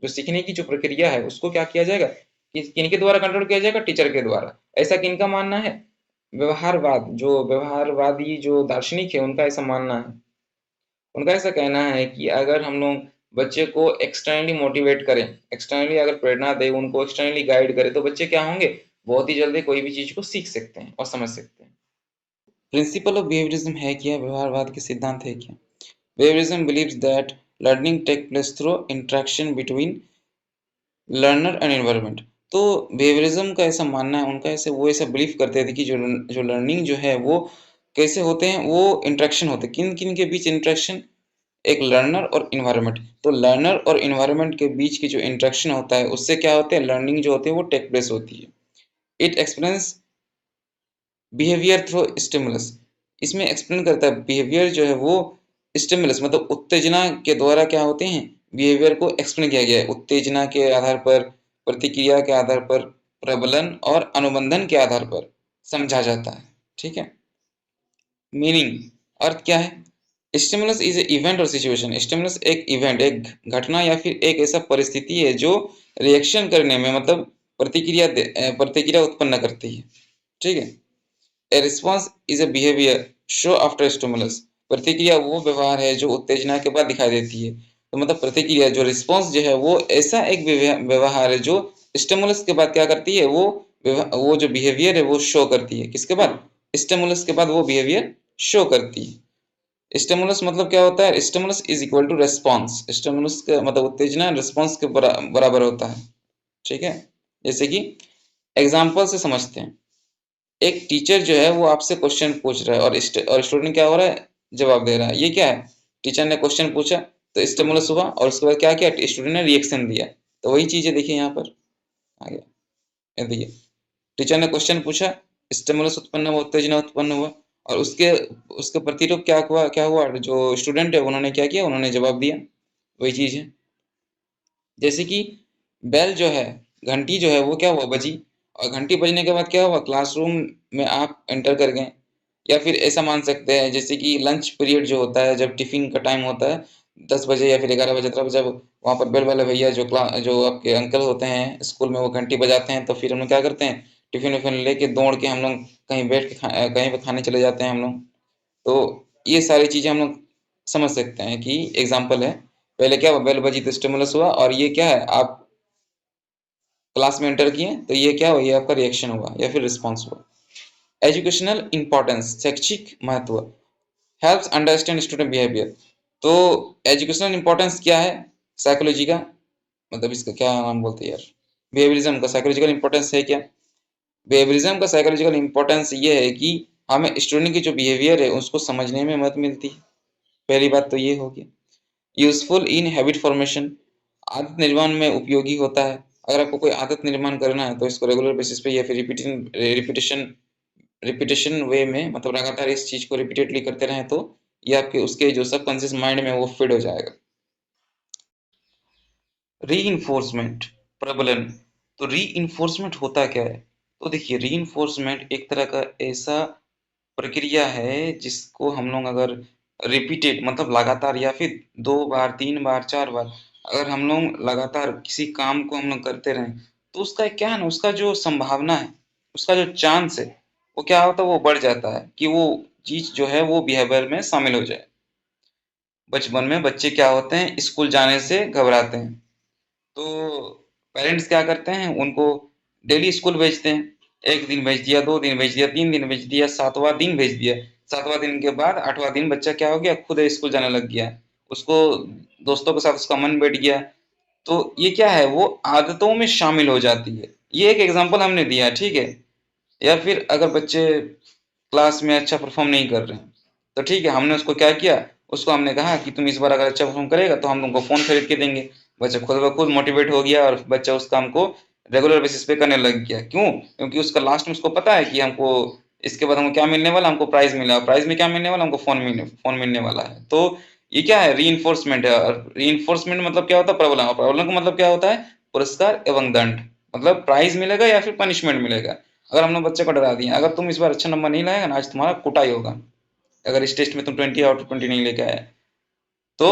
जो सीखने की जो प्रक्रिया है उसको क्या किया जाएगा? किनके द्वारा कंट्रोल किया जाएगा? टीचर के द्वारा। ऐसा किनका मानना है? व्यवहारवादी जो दार्शनिक है उनका ऐसा मानना है। उनका ऐसा कहना है कि अगर हम लोग बच्चे को एक्सटर्नली मोटिवेट करें, एक्सटर्नली अगर प्रेरणा दें, उनको एक्सटर्नली गाइड करें, तो बच्चे क्या होंगे? बहुत ही जल्दी कोई भी चीज़ को सीख सकते हैं और समझ सकते हैं। प्रिंसिपल ऑफ बिहेवियरिज्म है क्या? व्यवहारवाद के सिद्धांत है क्या? Behaviourism believes that learning take place through interaction between learner and environment. तो बिहेवियरिज्म का ऐसा मानना है, उनका ऐसा बिलीव करते थे कि जो लर्निंग जो है वो कैसे होते हैं? वो इंटरेक्शन होते हैं। किन-किन के बीच इंटरेक्शन? एक लर्नर और एनवायरनमेंट तो लर्नर और एनवायरनमेंट के बीच की जो इंटरेक्शन होता है उससे क्या होता है लर्निंग जो होती है वो टेक प्लेस होती है it explains behaviour through stimulus इसमें एक्सप्लेन करता है बिहेवियर जो है वो स्टिमुलस मतलब उत्तेजना के द्वारा क्या होते हैं बिहेवियर को एक्सप्लेन किया गया है उत्तेजना के आधार पर प्रतिक्रिया के आधार पर प्रबलन और अनुबंधन के आधार पर समझा जाता है ठीक है मीनिंग अर्थ क्या है स्टिमुलस इज ए इवेंट और सिचुएशन स्टिमुलस एक इवेंट एक घटना या फिर एक ऐसा परिस्थिति है जो रिएक्शन करने में मतलब प्रतिक्रिया उत्पन्न करती है ठीक है a response is a behaviour show after stimulus प्रतिक्रिया वो व्यवहार है जो उत्तेजना के बाद दिखाई देती है तो मतलब प्रतिक्रिया जो रिस्पॉन्स जो है वो ऐसा एक व्यवहार है जो स्टिमुलस के बाद क्या करती है वो जो बिहेवियर है वो शो करती है किसके बाद स्टिमुलस के बाद वो बिहेवियर शो करती है स्टिमुलस मतलब क्या होता है stimulus is equal to response stimulus का मतलब उत्तेजना रिस्पॉन्स के बराबर होता है ठीक है जैसे कि एग्जाम्पल से समझते हैं एक टीचर जो है वो आपसे क्वेश्चन पूछ रहा है और स्टूडेंट क्या हो रहा है जवाब दे रहा है ये क्या है टीचर ने क्वेश्चन पूछा तो स्टिमुलस हुआ और उसके बाद क्या किया स्टूडेंट ने रिएक्शन दिया तो वही चीज है देखिए यहाँ पर आ गया ये देखिए टीचर ने क्वेश्चन पूछा स्टिमुलस उत्पन्न हुआ उत्तेजना उत्पन्न हुआ और उसके उसके प्रतिरूप क्या हुआ जो स्टूडेंट है उन्होंने क्या किया उन्होंने जवाब दिया वही चीज है जैसे कि बेल जो है घंटी जो है वो क्या हुआ बजी और घंटी बजने के बाद क्या हुआ क्लासरूम में आप एंटर कर गए या फिर ऐसा मान सकते हैं जैसे कि लंच पीरियड जो होता है जब टिफिन का टाइम होता है 10 बजे या फिर 11 बजे तब जब वहाँ पर बेल वाले भैया जो आपके अंकल होते हैं स्कूल में वो घंटी बजाते हैं तो फिर हम लोग क्या करते हैं टिफिन विफिन लेके दौड़ के हम लोग कहीं बैठ के कहीं पे खाने चले जाते हैं हम लोग तो ये सारी चीज़ें हम लोग समझ सकते हैं कि एग्जाम्पल है पहले क्या हुआ बेल बजी तो स्टिमुलस हुआ और ये क्या है आप क्लास में एंटर किए तो ये क्या हुआ ये आपका रिएक्शन हुआ या फिर रिस्पॉन्स हुआ एजुकेशनल इंपॉर्टेंस शैक्षिक महत्व हेल्प्स अंडरस्टैंड स्टूडेंट बिहेवियर तो एजुकेशनल इंपॉर्टेंस क्या है साइकोलॉजी का मतलब इसका क्या नाम बोलते हैं यार बिहेवियरिज्म का साइकोलॉजिकल इंपॉर्टेंस है क्या बिहेवियरिज्म का साइकोलॉजिकल इंपॉर्टेंस ये है कि हमें स्टूडेंट की जो बिहेवियर है उसको समझने में मदद मिलती है पहली बात तो ये होगी यूजफुल इन हैबिट फॉर्मेशन आदत निर्माण में उपयोगी होता है अगर आपको कोई आदत निर्माण करना है तो इसको रेगुलर बेसिस पे या फिर रिपीटेशन रिपीटेशन वे में मतलब लगातार इस चीज को रिपीटेडली करते रहें तो ये आपके उसके जो सबकॉन्शियस माइंड में वो फिट हो जाएगा रीइंफोर्समेंट प्रबलन तो रीइंफोर्समेंट होता क्या है तो देखिए रीइंफोर्समेंट एक तरह का ऐसा प्रक्रिया है जिसको हम लोग अगर रिपीटेड मतलब लगातार या फिर 2 बार 3 बार 4 बार अगर हम लोग लगातार किसी काम को हम लोग करते रहें तो उसका क्या है ना उसका जो संभावना है उसका जो चांस है वो क्या होता है वो बढ़ जाता है कि वो चीज जो है वो बिहेवियर में शामिल हो जाए बचपन में बच्चे क्या होते हैं, स्कूल जाने से घबराते हैं, तो पेरेंट्स क्या करते हैं, उनको डेली स्कूल भेजते हैं। एक दिन भेज दिया, 2 दिन भेज दिया, 3 दिन भेज दिया, 7वां दिन भेज दिया। 7वां दिन के बाद 8वां दिन बच्चा क्या हो गया, खुद स्कूल जाने लग गया। उसको दोस्तों के साथ उसका मन बैठ गया। तो ये क्या है, वो आदतों में शामिल हो जाती है। ये एक एग्जांपल हमने दिया, ठीक है। या फिर अगर बच्चे क्लास में अच्छा परफॉर्म नहीं कर रहे हैं, तो ठीक है, हमने उसको क्या किया, उसको हमने कहा कि तुम इस बार अगर अच्छा परफॉर्म करेगा तो हम तुमको फोन खरीद के देंगे। बच्चा खुद ब खुद मोटिवेट हो गया और बच्चा उस काम को रेगुलर बेसिस पे करने लग गया। क्यों? क्योंकि उसका लास्ट में उसको पता है कि हमको इसके बाद हमको क्या मिलने वाला, हमको प्राइज मिला, प्राइज में क्या मिलने वाला, हमको फोन मिलने वाला है। तो ये क्या है, रीइंफोर्समेंट है। और रीइंफोर्समेंट मतलब क्या होता है, प्रबलन। और प्रबलन का मतलब क्या होता है, पुरस्कार एवं दंड। मतलब प्राइज मिलेगा या फिर पनिशमेंट मिलेगा। अगर हमने बच्चे को डरा दिया, अगर तुम इस बार अच्छा नंबर नहीं लाएगा ना, आज तुम्हारा कुटाई होगा, अगर इस टेस्ट में तुम 20 आउट ऑफ 20 नहीं लेके आए। तो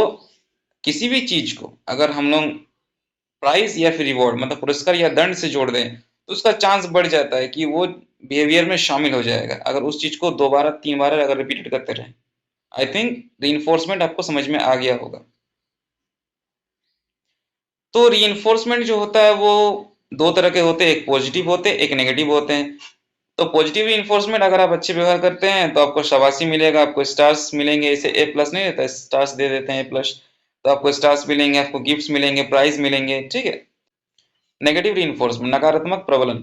किसी भी चीज को अगर हम लोग प्राइज या फिर रिवॉर्ड मतलब पुरस्कार या दंड से जोड़ दें, तो उसका चांस बढ़ जाता है कि वो बिहेवियर में शामिल हो जाएगा, अगर उस चीज को 2 बार 3 बार अगर रिपीटेड करते रहे। आई थिंक रीइंफोर्समेंट आपको समझ में आ गया होगा। तो रीइंफोर्समेंट जो होता है वो दो तरह के होते हैं, एक पॉजिटिव होते हैं, एक नेगेटिव होते हैं। तो पॉजिटिव रीइंफोर्समेंट अगर आप अच्छे व्यवहार करते हैं तो आपको शाबाशी मिलेगा, आपको स्टार्स मिलेंगे। इसे ए प्लस नहीं देता, स्टार्स दे देते हैं, ए प्लस। तो आपको स्टार्स मिलेंगे, आपको गिफ्ट्स मिलेंगे, प्राइज मिलेंगे, ठीक है। नेगेटिव रीइंफोर्समेंट नकारात्मक प्रबलन,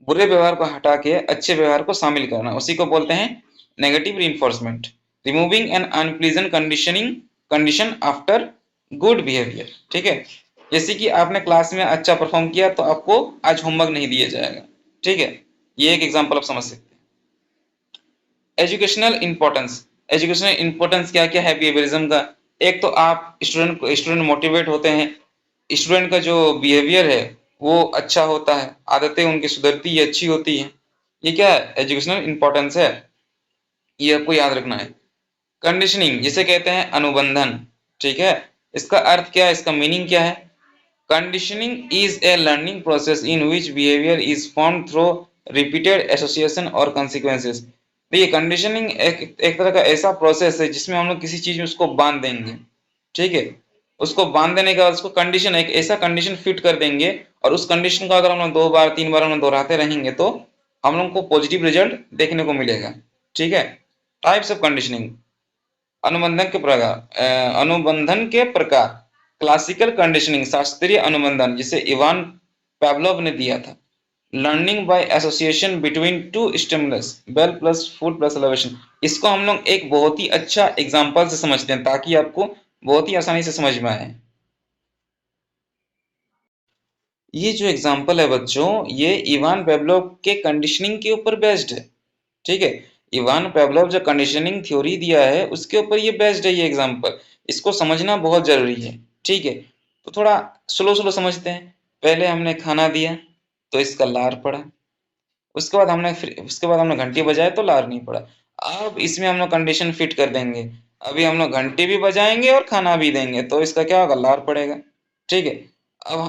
बुरे व्यवहार को हटा के अच्छे व्यवहार को शामिल करना, उसी को बोलते हैं negative reinforcement. Removing an unpleasant conditioning condition after good behaviour, ठीक है। जैसे कि आपने क्लास में अच्छा परफॉर्म किया तो आपको आज होमवर्क नहीं दिया जाएगा, ठीक है। ये एक एग्जांपल आप समझ सकते हैं। एजुकेशनल इंपॉर्टेंस, एजुकेशनल इंपॉर्टेंस क्या क्या है बिहेवियरिज्म का। एक तो आप स्टूडेंट मोटिवेट होते हैं, स्टूडेंट का जो बिहेवियर है वो अच्छा होता है, आदतें उनकी सुधरती है, अच्छी होती है। ये क्या है, एजुकेशनल इंपॉर्टेंस है, ये आपको याद रखना है। कंडीशनिंग जिसे कहते हैं अनुबंधन, ठीक है। इसका अर्थ क्या है, इसका मीनिंग क्या है। Conditioning is a learning process in which behaviour is formed through repeated association और कंसिक्वेंसेस। देखिए, कंडीशनिंग एक तरह का ऐसा प्रोसेस है जिसमें हम लोग किसी चीज में उसको बांध देंगे, ठीक है। उसको बांध देने के बाद उसको कंडीशन, एक ऐसा कंडीशन फिट कर देंगे, और उस कंडीशन को अगर हम लोग 2 बार 3 बार हम लोग दोहराते रहेंगे तो हम लोग को पॉजिटिव रिजल्ट देखने को मिलेगा, ठीक है। टाइप्स ऑफ कंडीशनिंग, अनुबंधन के प्रकार, अनुबंधन के प्रकार। क्लासिकल कंडीशनिंग शास्त्रीय अनुबंधन जिसे इवान पैवलोव ने दिया था। Learning by association between two stimulus, bell plus food plus elevation. इसको हम लोग एक बहुत ही अच्छा एग्जांपल से समझते हैं ताकि आपको बहुत ही आसानी से समझ में आए। ये जो एग्जांपल है बच्चों, ये इवान पेवलोव के कंडीशनिंग के ऊपर बेस्ड है, ठीक है। इवान पेवलोव जो कंडीशनिंग थ्योरी दिया है उसके ऊपर ये बेस्ड है, ये एग्जांपल। इसको समझना बहुत जरूरी है, ठीक है। तो थोड़ा स्लो स्लो समझते हैं। पहले हमने खाना दिया तो इसका लार पड़ा, उसके बाद हमने घंटी बजाए तो लार नहीं पड़ा। अब इसमें हम लोग कंडीशन फिट कर देंगे, अभी हम लोग घंटी भी बजाएंगे और खाना भी देंगे तो इसका क्या होगा, लार पड़ेगा, ठीक है।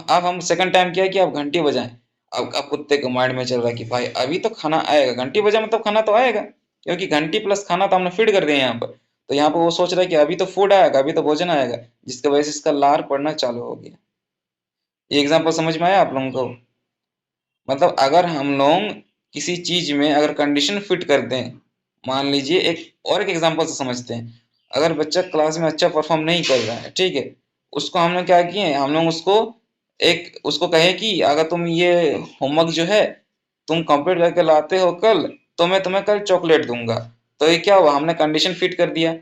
अब हम सेकंड टाइम क्या है कि आप घंटी बजाएं। अब कुत्ते के माइंड में चल रहा है कि भाई अभी तो खाना आएगा, घंटी बजा मतलब खाना तो आएगा, क्योंकि घंटी प्लस खाना तो हमने फिट कर दिया यहाँ पर। तो यहाँ पर वो सोच रहा है कि अभी तो फूड आएगा, अभी तो भोजन आएगा, जिसकी वजह से इसका लार पड़ना चालू हो गया। ये एग्जाम्पल समझ में आया आप लोगों को। मतलब अगर हम लोग किसी चीज में अगर कंडीशन फिट कर दें, मान लीजिए एक एग्जांपल से समझते हैं। अगर बच्चा क्लास में अच्छा परफॉर्म नहीं कर रहा है, ठीक है, उसको हम लोग क्या किए, हम लोग उसको कहे कि अगर तुम ये होमवर्क जो है तुम कंप्लीट करके लाते हो कल, तो मैं तुम्हें कल चॉकलेट दूंगा। तो ये क्या हुआ, हमने कंडीशन फिट कर दिया।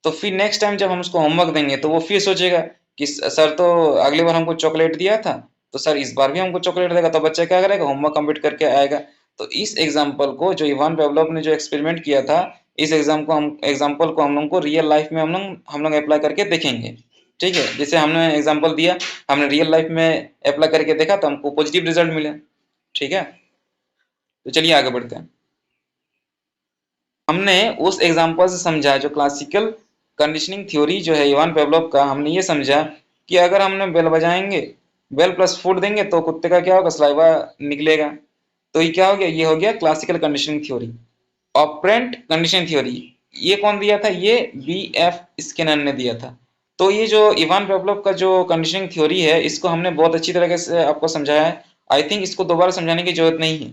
तो फिर नेक्स्ट टाइम जब हम उसको होमवर्क देंगे तो वो फिर सोचेगा कि सर तो अगली बार हमको चॉकलेट दिया था, तो सर इस बार भी हमको चॉकलेट देगा। तो बच्चा क्या करेगा, होमवर्क कंप्लीट करके आएगा। तो इस एग्जाम्पल को जो इवान पेवलोव ने जो एक्सपेरिमेंट किया था, इस एग्जाम्पल को हम लोग को रियल लाइफ में हम लोग अप्लाई करके देखेंगे, ठीक है। जैसे हमने एग्जाम्पल दिया, हमने रियल लाइफ में अप्लाई करके देखा तो हमको पॉजिटिव रिजल्ट मिले, ठीक है। तो चलिए आगे बढ़ते हैं। हमने उस एग्जाम्पल से समझा, जो क्लासिकल कंडीशनिंग थ्योरी जो है इवान पेवलोव का, हमने ये समझा कि अगर हमने बेल बजाएंगे, बेल प्लस फूड देंगे तो कुत्ते का क्या होगा, सलाइवा निकलेगा। तो ये क्या हो गया, ये हो गया classical conditioning theory. Operand conditioning theory, ये कौन दिया था? ये BF स्किनर ने दिया था। तो ये जो इवान पेवलोव का जो कंडीशनिंग थ्योरी है, इसको हमने बहुत अच्छी तरीके से आपको समझाया है। आई थिंक इसको दोबारा समझाने की जरूरत नहीं है।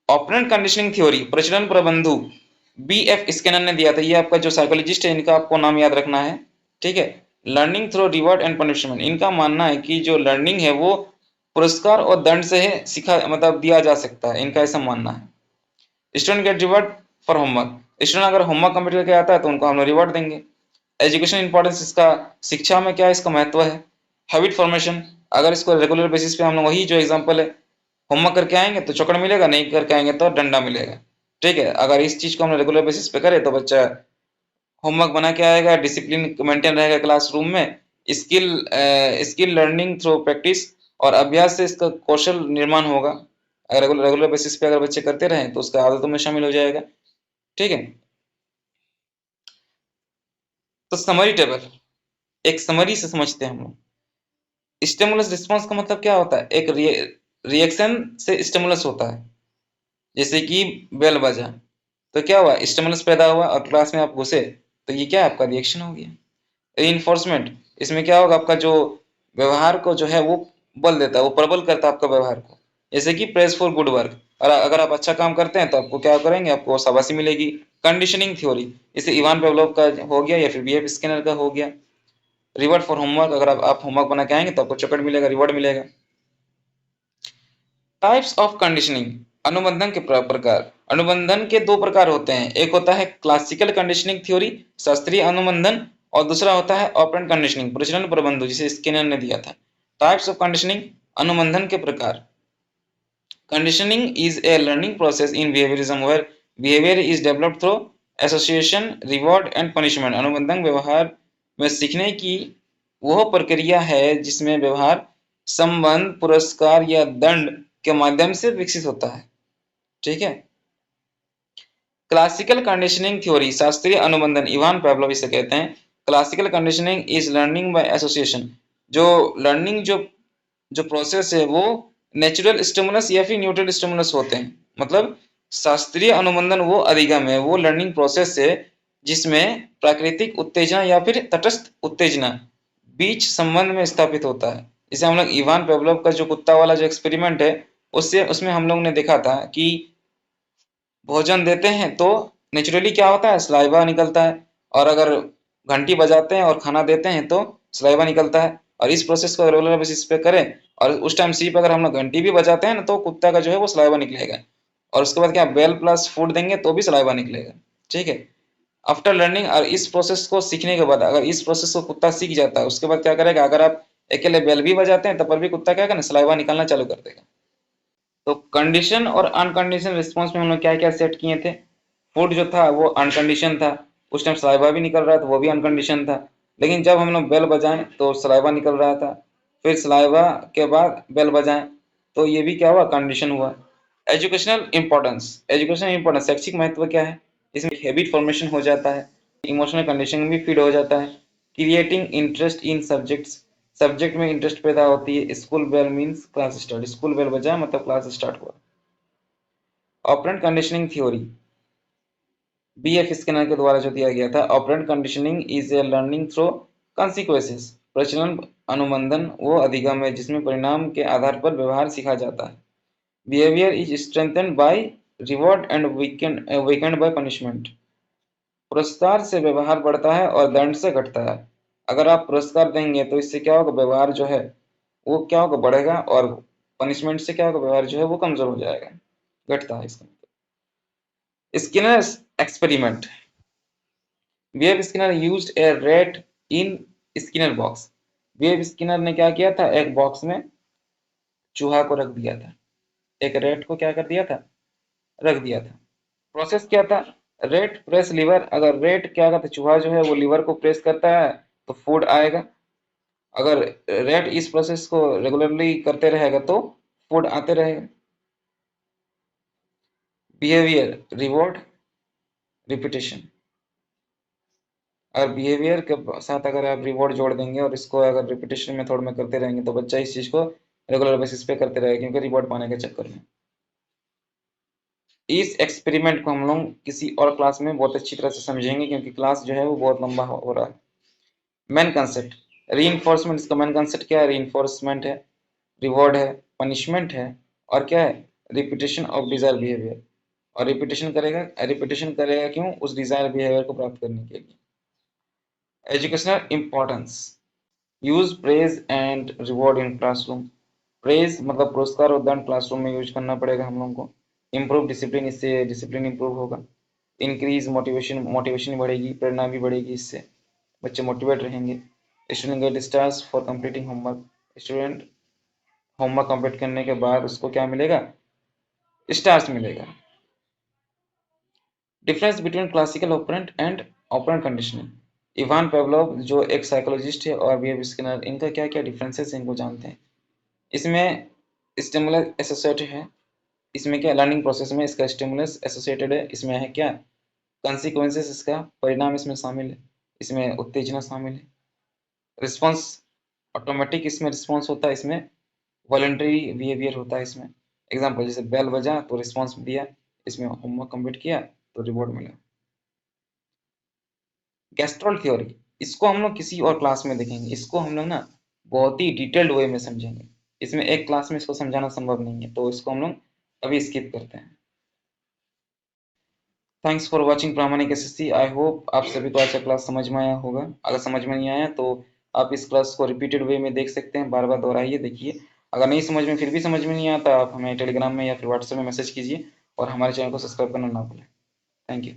ऑपरेंट कंडीशनिंग थ्योरी प्रचलन प्रबंधु BF स्किनर ने दिया था। ये आपका जो साइकोलॉजिस्ट है, इनका आपको नाम याद रखना है, ठीक है। Learning through reward and punishment, इनका मानना है कि जो लर्निंग है वो पुरस्कार और दंड से सीखा मतलब दिया जा सकता है, इनका ऐसा मानना है। Student gate reward for homework, student अगर होमवर्क कंप्लीट करके आता है तो उनको हम लोग रिवॉर्ड देंगे। एजुकेशन इंपॉर्टेंस, इसका शिक्षा में क्या इसका महत्व है। हैबिट फॉर्मेशन, अगर इसको रेगुलर बेसिस पे हम लोग वही जो एग्जांपल है, होमवर्क करके आएंगे तो चौकड़ मिलेगा, नहीं करके आएंगे तो डंडा मिलेगा, ठीक है। अगर इस चीज को हम रेगुलर बेसिस पे करें तो बच्चा होमवर्क बना के आएगा, डिसिप्लिन मेंटेन रहेगा क्लासरूम में। Skill skill learning through practice, और अभ्यास से इसका कौशल निर्माण होगा। अगर रेगुलर बेसिस पे अगर बच्चे करते रहें तो उसका आदतों में शामिल हो जाएगा, ठीक है। तो समरी टेबल, एक समरी से समझते हैं हम लोग। स्टिमुलस रिस्पॉन्स का मतलब क्या होता है? एक रिएक्शन से स्टिमुलस होता है। जैसे कि बेल बजा तो क्या हुआ? स्टिमुलस पैदा हुआ और क्लास में आप घुसे, तो ये क्या है? आपका रिएक्शन हो गया। रीइंफोर्समेंट, इसमें क्या होगा? आपका जो व्यवहार को जो है वो बल देता है, वो प्रबल करता है आपका व्यवहार को। जैसे कि प्रेज फॉर गुड वर्क, और अगर आप अच्छा काम करते हैं तो आपको क्या करेंगे? आपको शाबाशी मिलेगी। कंडीशनिंग थ्योरी, इसे इवान पेवलोव का हो गया या फिर BF स्किनर का हो गया। रिवॉर्ड फॉर होमवर्क, अगर आप होमवर्क बना के आएंगे तो आपको चॉकलेट मिलेगा, रिवॉर्ड मिलेगा। टाइप्स ऑफ कंडीशनिंग, अनुबंधन के प्रकार। अनुबंधन के दो प्रकार होते हैं, एक होता है क्लासिकल कंडीशनिंग थ्योरी, शास्त्रीय अनुबंधन, और दूसरा होता है ऑपरेंट कंडीशनिंग, प्रचलन प्रबंधु, जिसे स्किनर ने दिया था। टाइप्स ऑफ कंडीशनिंग, अनुबंधन के प्रकार। Conditioning is a learning process in behaviorism where behavior is developed through association, reward and punishment. अनुबंधन व्यवहार में सीखने की वह प्रक्रिया है जिसमें व्यवहार संबंध, पुरस्कार या दंड के माध्यम से विकसित होता है, ठीक है। क्लासिकल कंडीशनिंग थ्योरी, शास्त्रीय अनुबंधन, इवान पेवलोव इसे कहते हैं। Classical conditioning is learning by association, जो लर्निंग जो प्रोसेस है वो नेचुरल स्टिमुलस या फिर न्यूट्रल स्टिमुलस होते हैं। मतलब शास्त्रीय अनुबंधन वो अधिगम है, वो लर्निंग प्रोसेस है जिसमें प्राकृतिक उत्तेजना या फिर तटस्थ उत्तेजना बीच संबंध में स्थापित होता है। जैसे हम लोग इवान पेवलोव का जो कुत्ता वाला जो एक्सपेरिमेंट है, उससे उसमें हम लोग ने देखा था कि भोजन देते हैं तो नेचुरली क्या होता है? सलाइवा निकलता है। और अगर घंटी बजाते हैं और खाना देते हैं तो सलाइवा निकलता है। और इस प्रोसेस को रेगुलर बेसिस पे करें और उस टाइम सी पे अगर हम लोग घंटी भी बजाते हैं ना तो कुत्ता का जो है वो सलाइवा निकलेगा। और उसके बाद क्या, बेल प्लस फूड देंगे तो भी सलाइवा निकलेगा, ठीक है। आफ्टर लर्निंग, और इस प्रोसेस को सीखने के बाद, अगर इस प्रोसेस को कुत्ता सीख जाता है उसके बाद क्या करेगा? अगर आप अकेले बेल भी बजाते हैं तब पर भी कुत्ता क्या करेगा? सलाइवा निकलना चालू कर देगा। तो कंडीशन और अनकंडीशन रिस्पॉन्स में हम लोग क्या क्या सेट किए थे? फूड जो था वो अनकंडीशन था, उस टाइम सलाइवा भी निकल रहा था, वो भी अनकंडीशन था। लेकिन जब हम लोग बेल बजाएं तो सलाइवा निकल रहा था, फिर सलाइवा के बाद बेल बजाएं तो ये भी क्या हुआ? कंडीशन हुआ। एजुकेशनल इंपॉर्टेंस, एजुकेशनल इंपॉर्टेंस, शैक्षिक महत्व क्या है? इसमें हैबिट फॉर्मेशन हो जाता है, इमोशनल कंडीशनिंग भी फीड हो जाता है, creating interest in subjects, subject में इंटरेस्ट पैदा होती है। School bell means class start, school bell बजा मतलब क्लास स्टार्ट हुआ। Operant conditioning theory BF Skinner के द्वारा जो दिया गया था, operant conditioning is a learning through consequences, प्रचलन अनुबंधन वो अधिगम है जिसमें परिणाम के आधार पर व्यवहार सीखा जाता है। Behaviour is strengthened by reward and weakened by punishment, पुरस्कार से व्यवहार बढ़ता है और दंड से घटता है। अगर आप पुरस्कार देंगे तो इससे क्या होगा? व्यवहार जो है वो क्या होगा? बढ़ेगा, और पनिशमेंट से क्या होगा? व्यवहार जो है वो कमजोर हो जाएगा, घटता है इसका मतलब। Skinner experiment, BF Skinner used a rat in Skinner box, BF Skinner ने क्या किया था? एक बॉक्स में चूहा को रख दिया था, एक रेट को क्या कर दिया था? रख दिया था। प्रोसेस क्या था? रेट प्रेस लीवर, अगर रेट क्या करता है? चूहा जो है वो लीवर को प्रेस करता है तो फूड आएगा। अगर रेट इस प्रोसेस को रेगुलरली करते रहेगा तो फूड आते रहेगा। बिहेवियर, रिवॉर्ड, रिपीटेशन, अगर बिहेवियर के साथ अगर आप रिवॉर्ड जोड़ देंगे और इसको अगर रिपीटेशन मेथड में करते रहेंगे तो बच्चा इस चीज को रेगुलर बेसिस पे करते रहेगा, क्योंकि रिवॉर्ड पाने के चक्कर में। इस एक्सपेरिमेंट को हम लोग किसी और क्लास में बहुत अच्छी तरह से समझेंगे, क्योंकि क्लास जो है वो बहुत लंबा हो रहा है। मेन कंसेप्ट रीइंफोर्समेंट, इसका मेन कंसेप्ट क्या है? रीइंफोर्समेंट है, रिवॉर्ड है, पनिशमेंट है, और क्या है? Repetition of desire behaviour. और रिपीटेशन करेगा क्यों? उस डिजायर बिहेवियर को प्राप्त करने के लिए। Educational importance, use praise and reward in classroom. Praise मतलब पुरस्कार और दंड क्लासरूम में यूज करना पड़ेगा हम लोगों को। इम्प्रूव डिसिप्लिन, इससे डिसिप्लिन इंप्रूव होगा। इंक्रीज मोटिवेशन, मोटिवेशन बढ़ेगी, प्रेरणा भी बढ़ेगी, इससे बच्चे मोटिवेट रहेंगे। Student get stars for completing homework. Student homework complete करने के बाद उसको क्या मिलेगा? स्टार्स मिलेगा। Difference between classical operant and operant conditioning. Ivan Pavlov जो एक साइकोलॉजिस्ट है और बिहेवियर स्किनर, इनका क्या क्या डिफरेंसेस है इनको जानते हैं। इसमें स्टिमुलस एसोसिएटेड है, इसमें क्या लर्निंग प्रोसेस में इसका स्टिमुलस एसोसिएटेड है, इसमें है क्या कंसिक्वेंसेस, इसका परिणाम इसमें शामिल है, इसमें उत्तेजना शामिल है। रिस्पॉन्स ऑटोमेटिक इसमें रिस्पॉन्स होता है, इसमें वॉलंटरी बिहेवियर होता है इसमें। एग्जाम्पल जैसे बेल बजा तो रिस्पॉन्स दिया, इसमें होमवर्क कंप्लीट किया तो रिवॉर्ड मिला। गैस्ट्रॉल थ्योरी, इसको हम लोग किसी और क्लास में देखेंगे, इसको हम लोग ना बहुत ही डिटेल्ड वे में समझेंगे। इसमें एक क्लास में इसको समझाना संभव नहीं है, तो इसको हम लोग अभी स्किप करते हैं। थैंक्स फॉर वॉचिंग प्रामाणिक एसएससी। आई होप आप सभी को आज का क्लास समझ में आया होगा। अगर समझ में नहीं आया तो आप इस क्लास को रिपीटेड वे में देख सकते हैं, बार बार दोहराइए, देखिए। अगर नहीं समझ में, फिर भी समझ में नहीं आता, आप हमें टेलीग्राम में या फिर व्हाट्सएप में मैसेज कीजिए, और हमारे चैनल को सब्सक्राइब करना ना भूलें। Thank you.